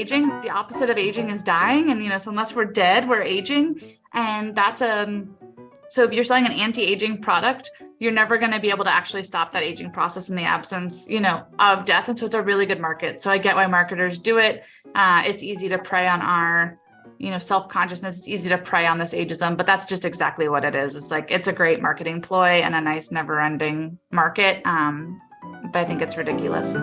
aging. The opposite of aging is dying. And, so unless we're dead, we're aging. And that's, so if you're selling an anti-aging product, you're never going to be able to actually stop that aging process in the absence, of death. And so it's a really good market. So I get why marketers do it. It's easy to prey on our, self-consciousness. It's easy to prey on this ageism, but that's just exactly what it is. It's a great marketing ploy and a nice never-ending market. But I think it's ridiculous.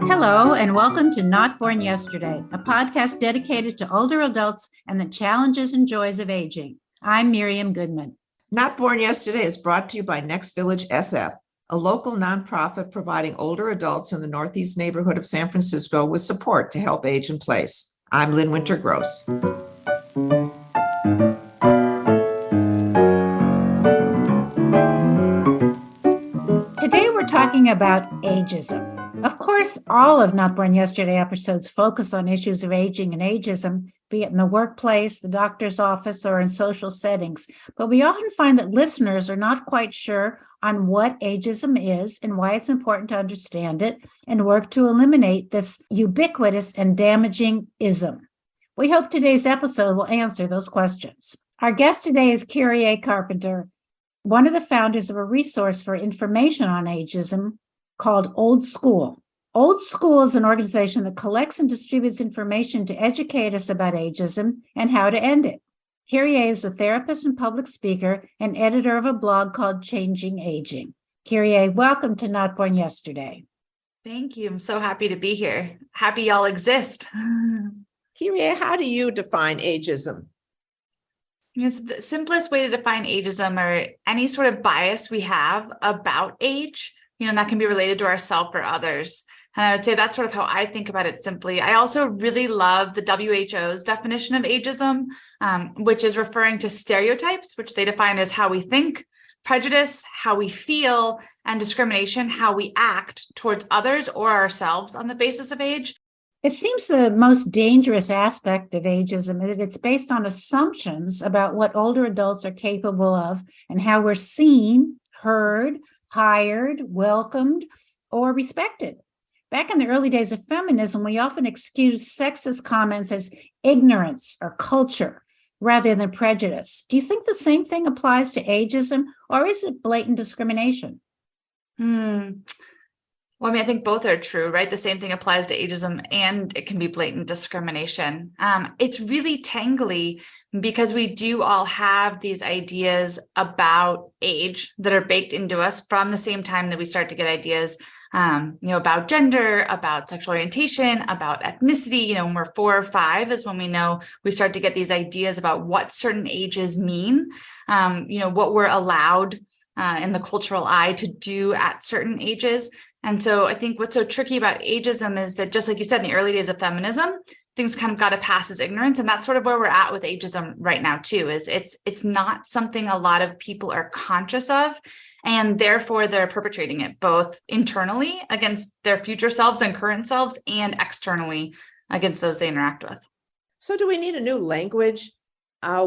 Hello, and welcome to Not Born Yesterday, a podcast dedicated to older adults and the challenges and joys of aging. I'm Miriam Goodman. Not Born Yesterday is brought to you by Next Village SF, a local nonprofit providing older adults in the Northeast neighborhood of San Francisco with support to help age in place. I'm Lynn Winter-Gross. Today we're talking about ageism. Of course, all of Not Born Yesterday episodes focus on issues of aging and ageism, be it in the workplace, the doctor's office, or in social settings. But we often find that listeners are not quite sure on what ageism is and why it's important to understand it and work to eliminate this ubiquitous and damaging ism. We hope today's episode will answer those questions. Our guest today is Kyrie Carpenter, one of the founders of a resource for information on ageism called Old School. Old School is an organization that collects and distributes information to educate us about ageism and how to end it. Kyrie is a therapist and public speaker and editor of a blog called Changing Aging. Kyrie, welcome to Not Born Yesterday. Thank you. I'm so happy to be here. Happy y'all exist. Kyrie, how do you define ageism? So the simplest way to define ageism or any sort of bias we have about age, and that can be related to ourselves or others. And I would say that's sort of how I think about it simply. I also really love the WHO's definition of ageism, which is referring to stereotypes, which they define as how we think, prejudice, how we feel, and discrimination, how we act towards others or ourselves on the basis of age. It seems the most dangerous aspect of ageism is that it's based on assumptions about what older adults are capable of and how we're seen, heard, hired, welcomed, or respected. Back in the early days of feminism, we often excused sexist comments as ignorance or culture rather than prejudice. Do you think the same thing applies to ageism, or is it blatant discrimination? Well, I think both are true, right? The same thing applies to ageism and it can be blatant discrimination. It's really tangly because we do all have these ideas about age that are baked into us from the same time that we start to get ideas, about gender, about sexual orientation, about ethnicity. When we're 4 or 5 is when we start to get these ideas about what certain ages mean, what we're allowed in the cultural eye to do at certain ages. And so I think what's so tricky about ageism is that, just like you said, in the early days of feminism, things kind of got to pass as ignorance. And that's sort of where we're at with ageism right now, too, is it's not something a lot of people are conscious of. And therefore, they're perpetrating it both internally against their future selves and current selves and externally against those they interact with. So do we need a new language?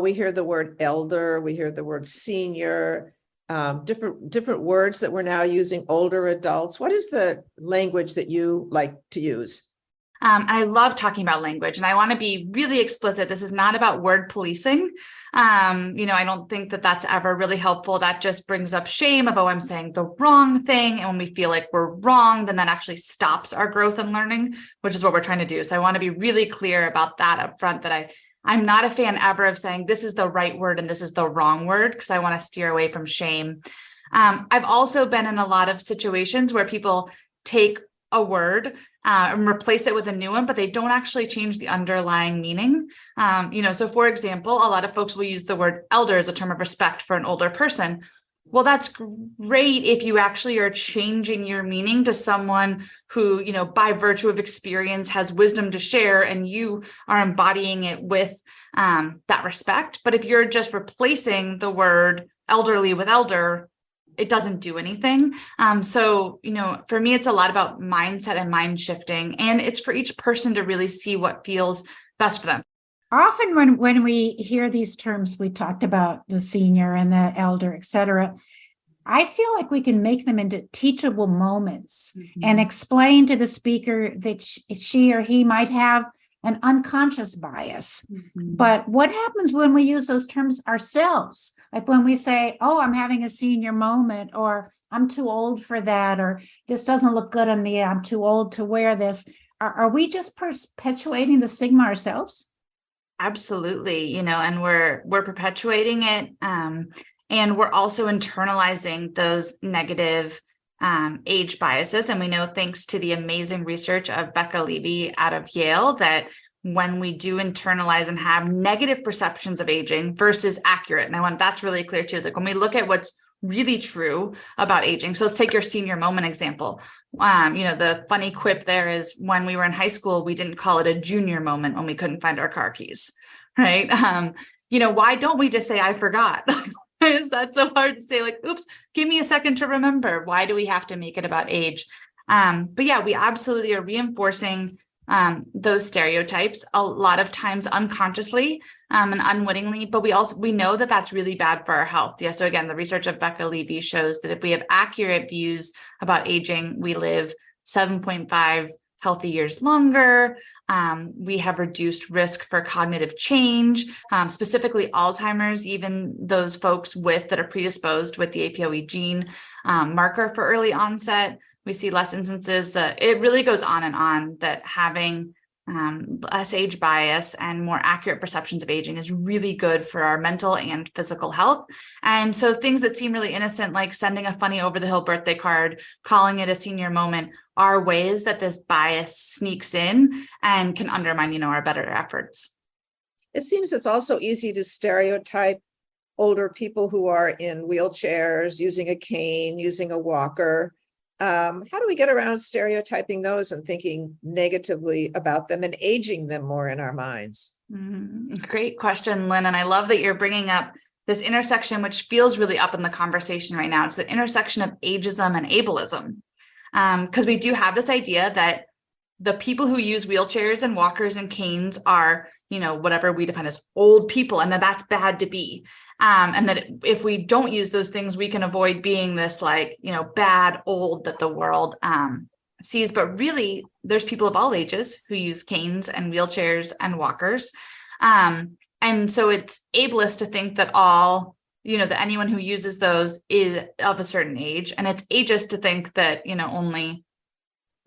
We hear the word elder, we hear the word senior, different words that we're now using, older adults. What is the language that you like to use? I love talking about language, and I want to be really explicit. This is not about word policing. I don't think that that's ever really helpful. That just brings up shame of, I'm saying the wrong thing. And when we feel like we're wrong, then that actually stops our growth and learning, which is what we're trying to do. So I want to be really clear about that up front, that I'm not a fan ever of saying this is the right word and this is the wrong word, because I want to steer away from shame. I've also been in a lot of situations where people take a word and replace it with a new one, but they don't actually change the underlying meaning. So for example, a lot of folks will use the word elder as a term of respect for an older person. Well, that's great if you actually are changing your meaning to someone who, by virtue of experience has wisdom to share, and you are embodying it with that respect. But if you're just replacing the word elderly with elder, it doesn't do anything. So, for me, it's a lot about mindset and mind shifting, and it's for each person to really see what feels best for them. Often when we hear these terms, we talked about the senior and the elder, et cetera, I feel like we can make them into teachable moments and Mhm. explain to the speaker that she or he might have an unconscious bias. Mhm. But what happens when we use those terms ourselves? Like when we say, oh, I'm having a senior moment, or I'm too old for that, or this doesn't look good on me, I'm too old to wear this. Are we just perpetuating the stigma ourselves? Absolutely, and we're perpetuating it, and we're also internalizing those negative age biases. And we know, thanks to the amazing research of Becca Levy out of Yale, that when we do internalize and have negative perceptions of aging versus accurate, and I want that's really clear too, is like when we look at what's really true about aging. So let's take your senior moment example. The funny quip there is when we were in high school, we didn't call it a junior moment when we couldn't find our car keys, right? Why don't we just say, I forgot? Why is that so hard to say? Like, oops, give me a second to remember. Why do we have to make it about age? But yeah, we absolutely are reinforcing those stereotypes a lot of times unconsciously and unwittingly, but we know that that's really bad for our health. Yeah. So again, the research of Becca Levy shows that if we have accurate views about aging, we live 7.5 healthy years longer. We have reduced risk for cognitive change, specifically Alzheimer's, even those folks that are predisposed with the APOE gene marker for early onset. We see less instances. That it really goes on and on, that having less age bias and more accurate perceptions of aging is really good for our mental and physical health. And so things that seem really innocent, like sending a funny over-the-hill birthday card, calling it a senior moment, are ways that this bias sneaks in and can undermine, our better efforts. It seems it's also easy to stereotype older people who are in wheelchairs, using a cane, using a walker. How do we get around stereotyping those and thinking negatively about them and aging them more in our minds? Great question, Lynn. And I love that you're bringing up this intersection, which feels really up in the conversation right now. It's the intersection of ageism and ableism. Because we do have this idea that the people who use wheelchairs and walkers and canes are, whatever we define as old people, and that's bad to be. And that if we don't use those things, we can avoid being this bad old that the world sees. But really, there's people of all ages who use canes and wheelchairs and walkers. And so it's ableist to think that that anyone who uses those is of a certain age. And it's ageist to think that, only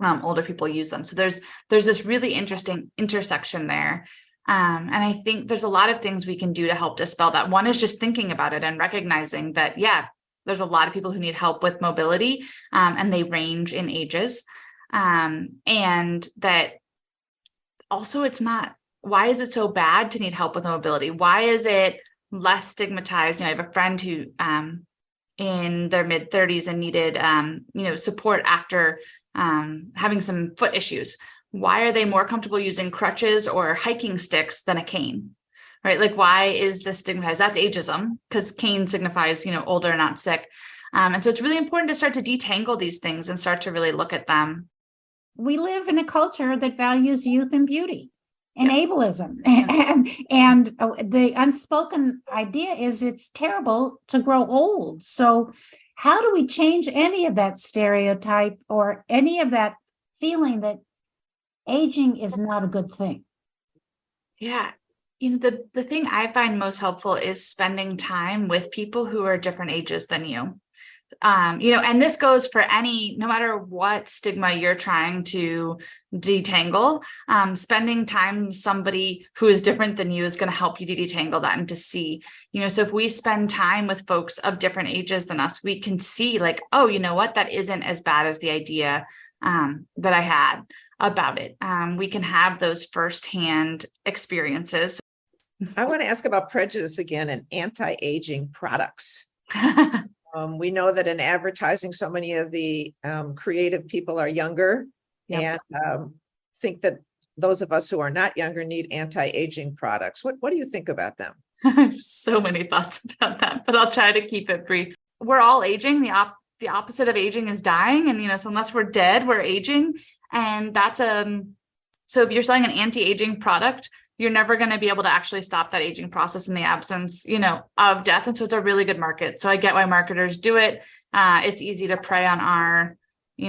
older people use them. So there's this really interesting intersection there. And I think there's a lot of things we can do to help dispel that. One is just thinking about it and recognizing that, there's a lot of people who need help with mobility, and they range in ages. And that also why is it so bad to need help with mobility? Why is it less stigmatized? I have a friend who in their mid 30s and needed support after having some foot issues. Why are they more comfortable using crutches or hiking sticks than a cane? Right? Like, why is this stigmatized? That's ageism, because cane signifies, older, not sick. And so it's really important to start to detangle these things and start to really look at them. We live in a culture that values youth and beauty and ableism. And the unspoken idea is it's terrible to grow old. So how do we change any of that stereotype or any of that feeling that aging is not a good thing? Yeah. The thing I find most helpful is spending time with people who are different ages than you. And this goes for no matter what stigma you're trying to detangle, spending time with somebody who is different than you is going to help you to detangle that and to see, so if we spend time with folks of different ages than us, we can see like, oh, you know what, that isn't as bad as the idea that I had about it. We can have those firsthand experiences. I want to ask about prejudice again and anti-aging products. We know that in advertising, so many of the creative people are younger, and think that those of us who are not younger need anti-aging products. What do you think about them? I have so many thoughts about that, but I'll try to keep it brief. We're all aging. The opposite of aging is dying. And, so unless we're dead, we're aging. And that's so if you're selling an anti-aging product, you're never going to be able to actually stop that aging process in the absence, of death. And so it's a really good market. So I get why marketers do it. It's easy to prey on our,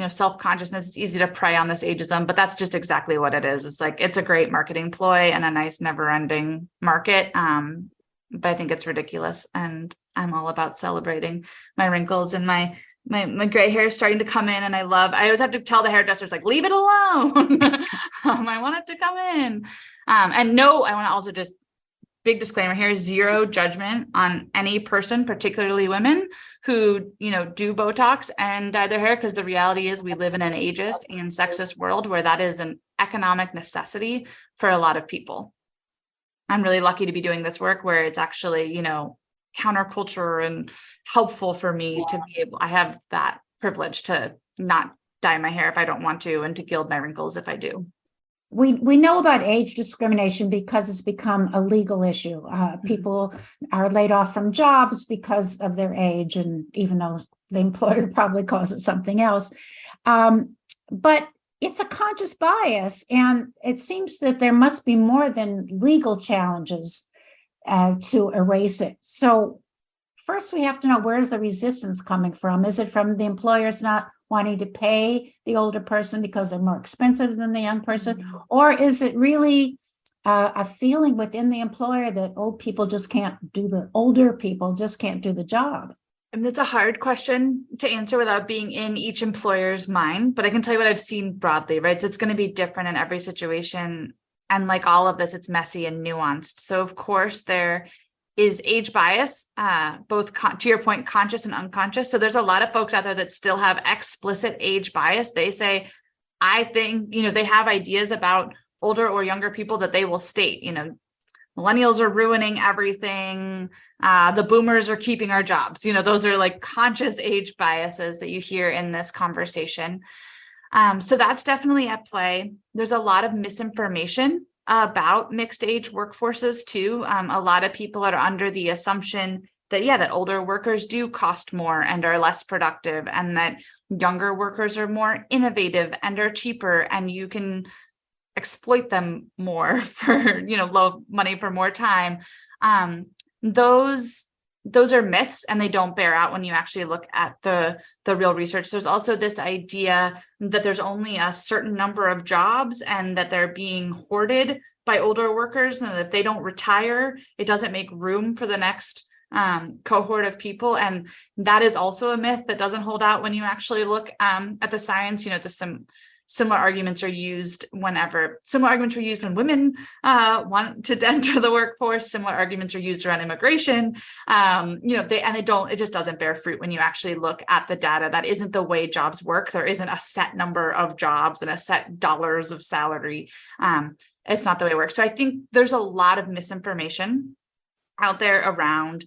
self-consciousness. It's easy to prey on this ageism, but that's just exactly what it is. It's like, it's a great marketing ploy and a nice never ending market. But I think it's ridiculous. And I'm all about celebrating my wrinkles and my gray hair is starting to come in. And I always have to tell the hairdressers, like, leave it alone. I want it to come in. And no, I want to also just big disclaimer here, zero judgment on any person, particularly women who, do Botox and dye their hair, because the reality is we live in an ageist and sexist world where that is an economic necessity for a lot of people. I'm really lucky to be doing this work where it's actually, counterculture and helpful for me to be able, I have that privilege to not dye my hair if I don't want to, and to gild my wrinkles if I do. We know about age discrimination because it's become a legal issue. People are laid off from jobs because of their age, and even though the employer probably calls it something else. But it's a conscious bias, and it seems that there must be more than legal challenges to erase it. So first, we have to know, where's the resistance coming from? Is it from the employers not wanting to pay the older person because they're more expensive than the young person? Or is it really a feeling within the employer that older people just can't do the job? And it's a hard question to answer without being in each employer's mind, but I can tell you what I've seen broadly, right? So it's going to be different in every situation. And like all of this, it's messy and nuanced. So of course, there is age bias, both to your point, conscious and unconscious. So there's a lot of folks out there that still have explicit age bias. They say, I think, they have ideas about older or younger people that they will state, millennials are ruining everything. The boomers are keeping our jobs. Those are like conscious age biases that you hear in this conversation. So that's definitely at play. There's a lot of misinformation about mixed age workforces too. A lot of people are under the assumption that, that older workers do cost more and are less productive, and that younger workers are more innovative and are cheaper, and you can exploit them more for, low money for more time. Those are myths, and they don't bear out when you actually look at the real research. There's also this idea that there's only a certain number of jobs and that they're being hoarded by older workers, and that if they don't retire, it doesn't make room for the next cohort of people. And that is also a myth that doesn't hold out when you actually look at the science. It's similar arguments are used when women want to enter the workforce. Similar arguments are used around immigration. It just doesn't bear fruit when you actually look at the data. That isn't the way jobs work. There isn't a set number of jobs and a set dollars of salary. It's not the way it works. So I think there's a lot of misinformation out there around,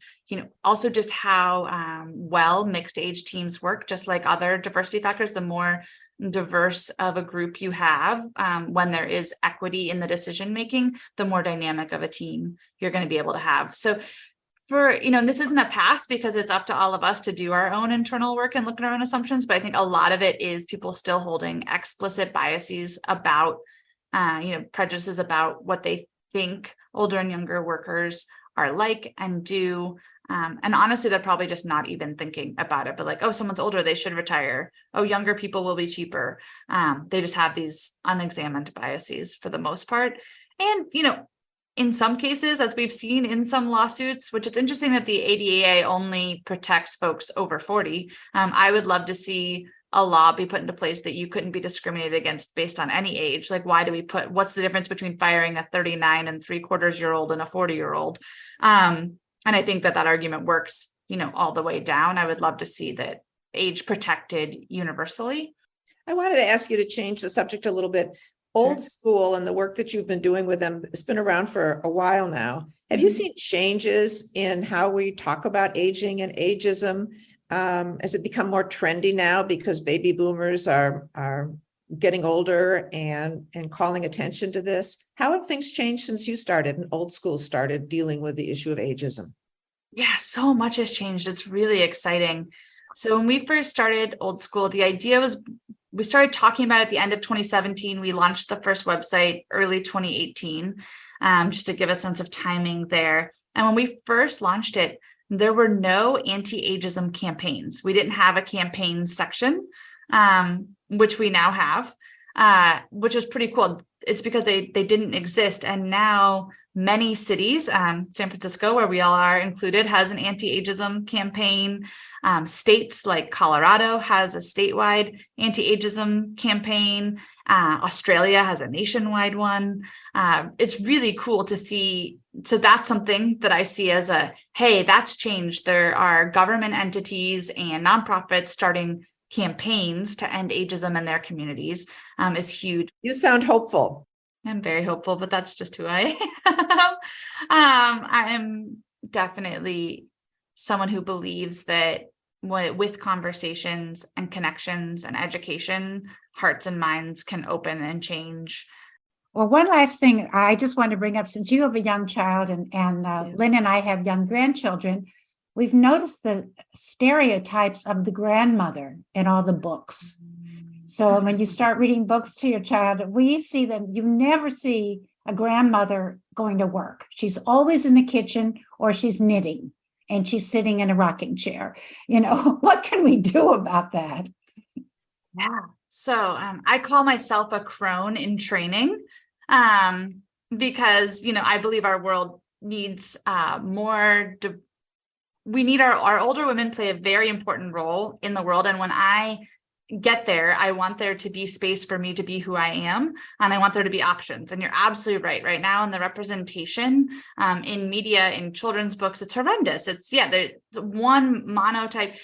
also just how well mixed age teams work. Just like other diversity factors, the more diverse of a group you have, when there is equity in the decision making, the more dynamic of a team you're going to be able to have. So this isn't a pass, because it's up to all of us to do our own internal work and look at our own assumptions. But I think a lot of it is people still holding explicit biases about, prejudices about what they think older and younger workers are like and do. And honestly, they're probably just not even thinking about it, but like, oh, someone's older, they should retire. Oh, younger people will be cheaper. They just have these unexamined biases for the most part. And, in some cases, as we've seen in some lawsuits, which it's interesting that the ADA only protects folks over 40. I would love to see a law be put into place that you couldn't be discriminated against based on any age. Like, what's the difference between firing a 39 and 3/4-year-old and a 40-year-old? And I think that argument works, all the way down. I would love to see that age protected universally. I wanted to ask you to change the subject a little bit. Old school and the work that you've been doing with them, it's been around for a while now. Have you seen changes in how we talk about aging and ageism? Has it become more trendy now because baby boomers are getting older and calling attention to this? How have things changed since you started and old school started dealing with the issue of ageism? Yeah, so much has changed. It's really exciting. So when we first started old school, the idea was we started talking about it at the end of 2017. We launched the first website early 2018, just to give a sense of timing there. And when we first launched it, there were no anti-ageism campaigns. We didn't have a campaign section, which we now have, which was pretty cool. It's because they didn't exist. And now many cities, San Francisco, where we all are included, has an anti-ageism campaign. States like Colorado has a statewide anti-ageism campaign. Australia has a nationwide one. It's really cool to see. So that's something that I see as hey, that's changed. There are government entities and nonprofits starting campaigns to end ageism in their communities, is huge. You sound hopeful. I'm very hopeful, but that's just who I am. I am definitely someone who believes that with conversations and connections and education, hearts and minds can open and change. Well, one last thing I just want to bring up, since you have a young child and Lynn and I have young grandchildren, we've noticed the stereotypes of the grandmother in all the books. So when you start reading books to your child, we see them. You never see a grandmother going to work. She's always in the kitchen or she's knitting and she's sitting in a rocking chair. What can we do about that? Yeah. So I call myself a crone in training, because, I believe our world needs we need our older women play a very important role in the world. And when I get there, I want there to be space for me to be who I am, and I want there to be options. And you're absolutely right now in the representation in media, in children's books, it's horrendous. There's one monotype.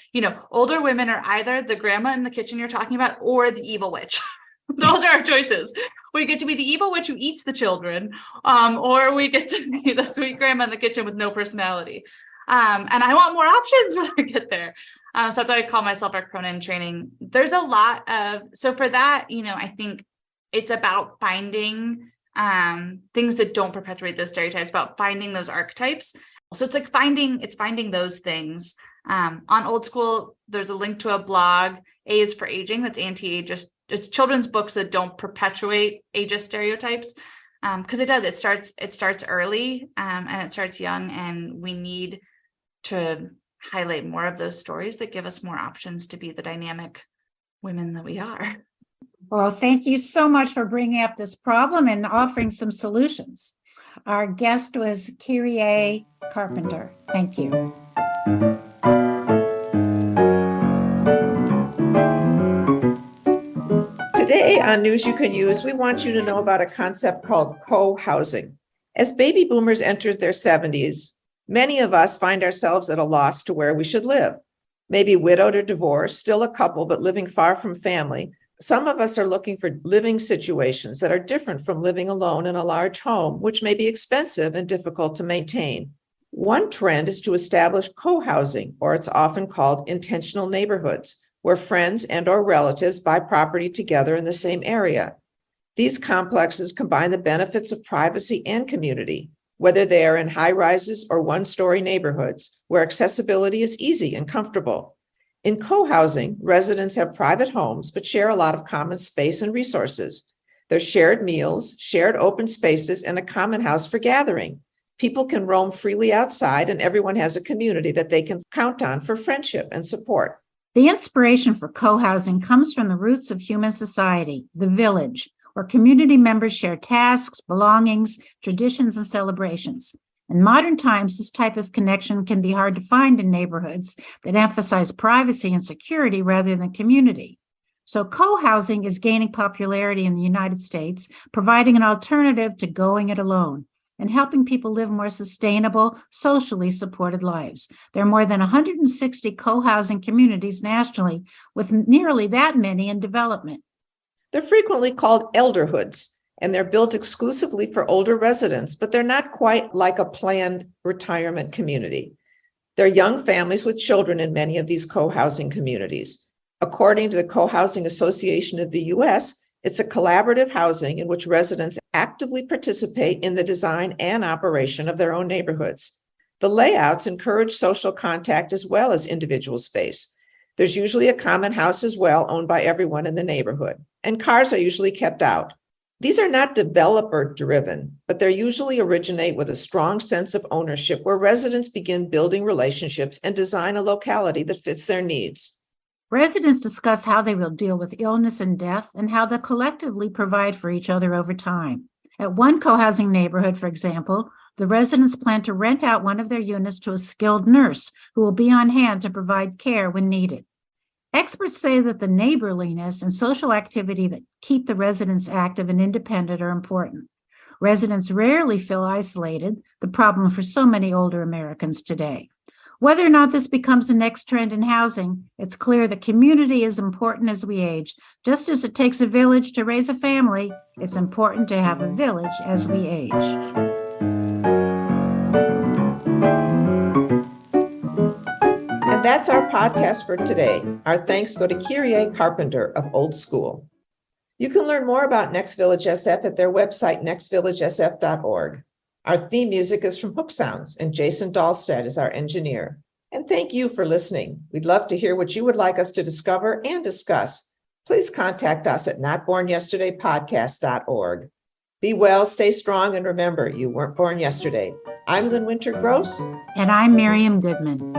Older women are either the grandma in the kitchen you're talking about or the evil witch. Those are our choices. We get to be the evil witch who eats the children, or we get to be the sweet grandma in the kitchen with no personality. And I want more options when I get there. So that's why I call myself a crone in training. There's a lot so for that, I think it's about finding things that don't perpetuate those stereotypes, about finding those archetypes. So it's like finding those things. On Old School, there's a link to a blog, A is for Aging, that's anti-ageist. It's children's books that don't perpetuate ageist stereotypes. Because it starts early, and it starts young, and we need to highlight more of those stories that give us more options to be the dynamic women that we are. Well, thank you so much for bringing up this problem and offering some solutions. Our guest was Kyrie Carpenter. Thank you. Today on News You Can Use, we want you to know about a concept called co-housing. As baby boomers enter their 70s, many of us find ourselves at a loss to where we should live. Maybe widowed or divorced, still a couple, but living far from family. Some of us are looking for living situations that are different from living alone in a large home, which may be expensive and difficult to maintain. One trend is to establish co-housing, or it's often called intentional neighborhoods, where friends and or relatives buy property together in the same area. These complexes combine the benefits of privacy and community, whether they are in high-rises or one-story neighborhoods where accessibility is easy and comfortable. In co-housing, residents have private homes but share a lot of common space and resources. There's shared meals, shared open spaces, and a common house for gathering. People can roam freely outside, and everyone has a community that they can count on for friendship and support. The inspiration for co-housing comes from the roots of human society, the village, where community members share tasks, belongings, traditions, and celebrations. In modern times, this type of connection can be hard to find in neighborhoods that emphasize privacy and security rather than community. So co-housing is gaining popularity in the United States, providing an alternative to going it alone and helping people live more sustainable, socially supported lives. There are more than 160 co-housing communities nationally, with nearly that many in development. They're frequently called elderhoods, and they're built exclusively for older residents, but they're not quite like a planned retirement community. There are young families with children in many of these co-housing communities. According to the Co-Housing Association of the U.S., it's a collaborative housing in which residents actively participate in the design and operation of their own neighborhoods. The layouts encourage social contact as well as individual space. There's usually a common house as well, owned by everyone in the neighborhood, and cars are usually kept out. These are not developer-driven, but they usually originate with a strong sense of ownership where residents begin building relationships and design a locality that fits their needs. Residents discuss how they will deal with illness and death and how they'll collectively provide for each other over time. At one co-housing neighborhood, for example, the residents plan to rent out one of their units to a skilled nurse who will be on hand to provide care when needed. Experts say that the neighborliness and social activity that keep the residents active and independent are important. Residents rarely feel isolated, the problem for so many older Americans today. Whether or not this becomes the next trend in housing, it's clear that community is important as we age. Just as it takes a village to raise a family, it's important to have a village as we age. And that's our podcast for today. Our thanks go to Kyrie Carpenter of Old School. You can learn more about Next Village SF at their website, nextvillagesf.org. Our theme music is from Hook Sounds, and Jason Dahlstedt is our engineer. And thank you for listening. We'd love to hear what you would like us to discover and discuss. Please contact us at notbornyesterdaypodcast.org. Be well, stay strong, and remember, you weren't born yesterday. I'm Lynn Winter Gross. And I'm Miriam Goodman.